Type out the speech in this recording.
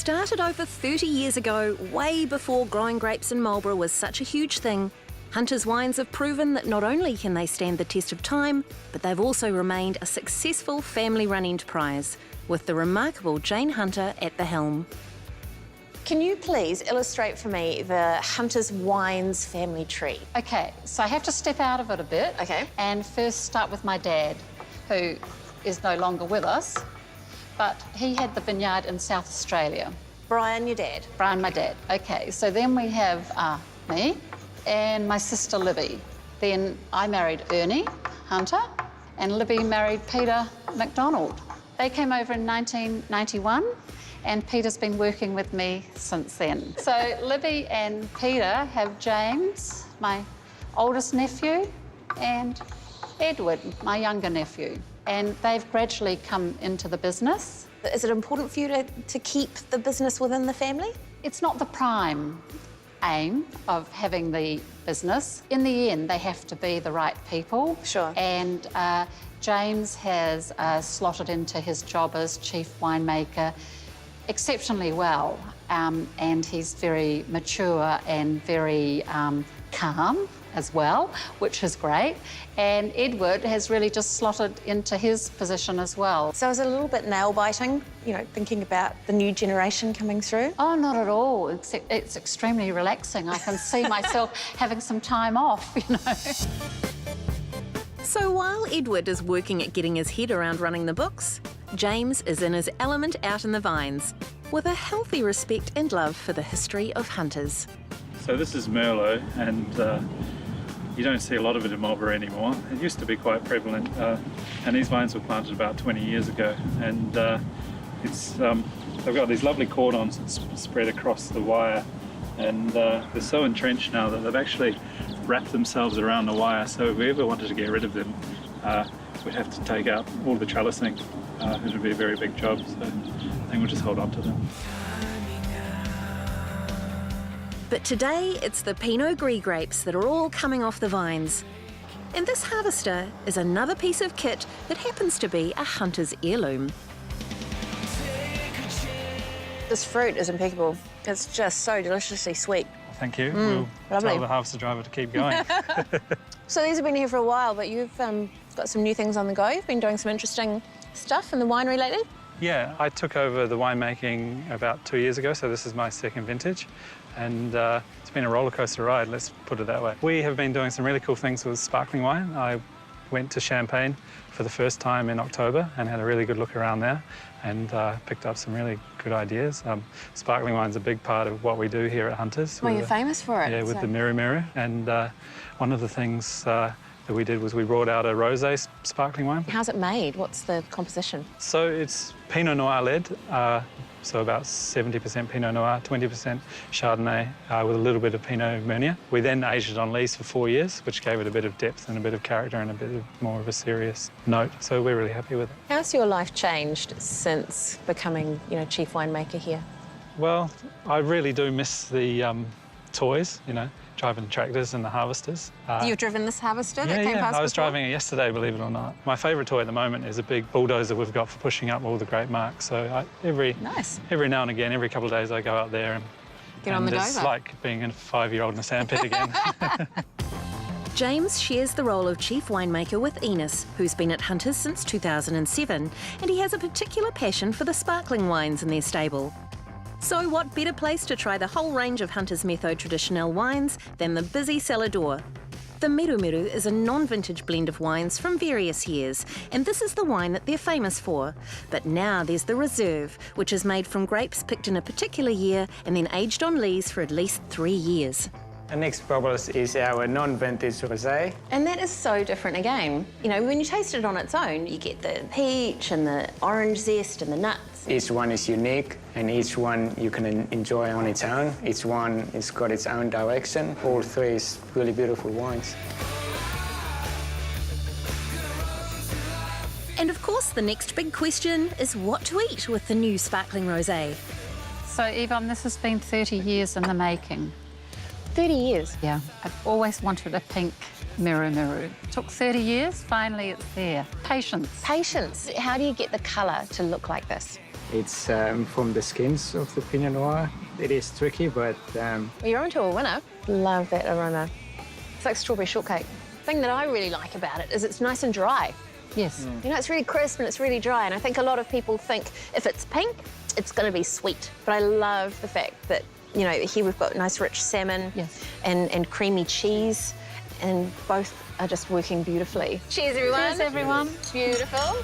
Started over 30 years ago, way before growing grapes in Marlborough was such a huge thing, Hunter's wines have proven that not only can they stand the test of time, but they've also remained a successful family-run enterprise, with the remarkable Jane Hunter at the helm. Can you please illustrate for me the Hunter's Wines family tree? Okay, so I have to step out of it a bit. Okay. And first start with my dad, who is no longer with us, but he had the vineyard in South Australia. Brian, your dad? Brian, my dad. Okay, so then we have me and my sister Libby. Then I married Ernie Hunter, and Libby married Peter McDonald. They came over in 1991, and Peter's been working with me since then. So Libby and Peter have James, my oldest nephew, and Edward, my younger nephew. And they've gradually come into the business. Is it important for you to keep the business within the family? It's not the prime aim of having the business. In the end, they have to be the right people. Sure. And James has slotted into his job as chief winemaker exceptionally well. And he's very mature and very calm as well, which is great. And Edward has really just slotted into his position as well. So is it a little bit nail-biting, you know, thinking about the new generation coming through? Oh, not at all. It's extremely relaxing. I can see myself having some time off, you know. So while Edward is working at getting his head around running the books, James is in his element out in the vines, with a healthy respect and love for the history of Hunters. So this is Merlot, and you don't see a lot of it in Marlborough anymore. It used to be quite prevalent, and these vines were planted about 20 years ago. And they've got these lovely cordons that spread across the wire, and they're so entrenched now that they've actually wrapped themselves around the wire. So if we ever wanted to get rid of them, we'd have to take out all the trellising. It would be a very big job, so I think we'll just hold on to them. But today, it's the Pinot Gris grapes that are all coming off the vines. And this harvester is another piece of kit that happens to be a Hunter's heirloom. This fruit is impeccable. It's just so deliciously sweet. Thank you. We'll lovely. tell the harvester driver to keep going. So these have been here for a while, but you've got some new things on the go. You've been doing some interesting stuff in the winery lately. Yeah, I took over the winemaking about 2 years ago, so this is my second vintage. And it's been a roller coaster ride, let's put it that way. We have been doing some really cool things with sparkling wine. I went to Champagne for the first time in October and had a really good look around there, and picked up some really good ideas. Sparkling wine's a big part of what we do here at Hunters. Well, you're famous for it. Yeah, with the MiruMiru. And one of the things that we did was we brought out a rosé sparkling wine. How's it made? What's the composition? So it's Pinot Noir led, so about 70% Pinot Noir, 20% Chardonnay, with a little bit of Pinot Meunier. We then aged it on lees for 4 years, which gave it a bit of depth and a bit of character and a bit more of a serious note. So we're really happy with it. How's your life changed since becoming, you know, chief winemaker here? Well, I really do miss the toys, you know, driving tractors and the harvesters. You've driven this harvester that came past I was before? driving it yesterday, believe it or not. My favourite toy at the moment is a big bulldozer we've got for pushing up all the grape marks. So every now and again, every couple of days, I go out there and get on the it's dozer. like being a 5-year-old in a sandpit again. James shares the role of chief winemaker with Enos, who's been at Hunters since 2007, and he has a particular passion for the sparkling wines in their stable. So what better place to try the whole range of Hunter's Méthode Traditionnelle wines than the busy cellar door? The MiruMiru is a non-vintage blend of wines from various years, and this is the wine that they're famous for. But now there's the Reserve, which is made from grapes picked in a particular year and then aged on lees for at least 3 years. The next bottle is our non-vintage rosé. And that is so different again. You know, when you taste it on its own, you get the peach and the orange zest and the nuts. Each one is unique, and each one you can enjoy on its own. Each one has got its own direction. All three is really beautiful wines. And of course, the next big question is what to eat with the new sparkling rosé. So, Yvonne, this has been 30 years in the making. 30 years? Yeah. I've always wanted a pink MiruMiru. It took 30 years, finally it's there. Patience. Patience. How do you get the colour to look like this? It's from the skins of the Pinot Noir. It is tricky, but Well, you're onto a winner. Love that aroma. It's like strawberry shortcake. The thing that I really like about it is it's nice and dry. Yes. You know, it's really crisp and it's really dry, and I think a lot of people think if it's pink, it's going to be sweet. But I love the fact that, you know, here we've got nice rich salmon Yes. and creamy cheese, and both are just working beautifully. Cheers, everyone. Cheers, everyone. Beautiful.